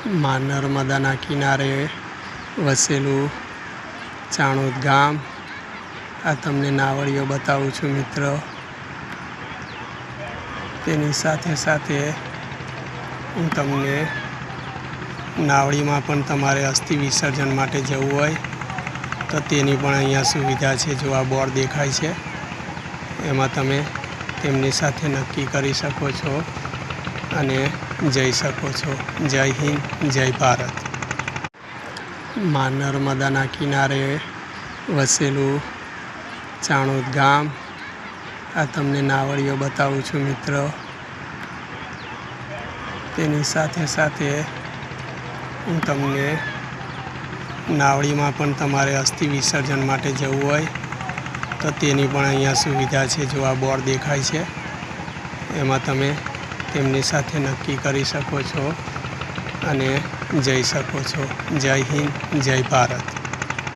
નર્મદાના કિનારે વસેલું ચાણોદ ગામ. આ તમને નાવડીઓ બતાવું છું મિત્રો. તેની સાથે સાથે હું તમને નાવડીમાં પણ તમારે અસ્થિ વિસર્જન માટે જવું હોય તો તેની પણ અહીંયા સુવિધા છે. જો આ બોર્ડ દેખાય છે એમાં તમે તેમની સાથે નક્કી કરી શકો છો અને જઈ શકો છો. જય હિન્દ, જય ભારત. નર્મદાના કિનારે વસેલું ચાણોદ ગામ. આ તમને નાવડીઓ બતાવું છું મિત્રો. તેની સાથે સાથે હું તમને નાવડીમાં પણ તમારે અસ્થિ વિસર્જન માટે જવું હોય તો તેની પણ અહીંયા સુવિધા છે. જો આ બોર્ડ દેખાય છે એમાં તમે તેમની સાથે નક્કી કરી શકો છો અને જઈ શકો છો. જય હિન્દ, જય ભારત.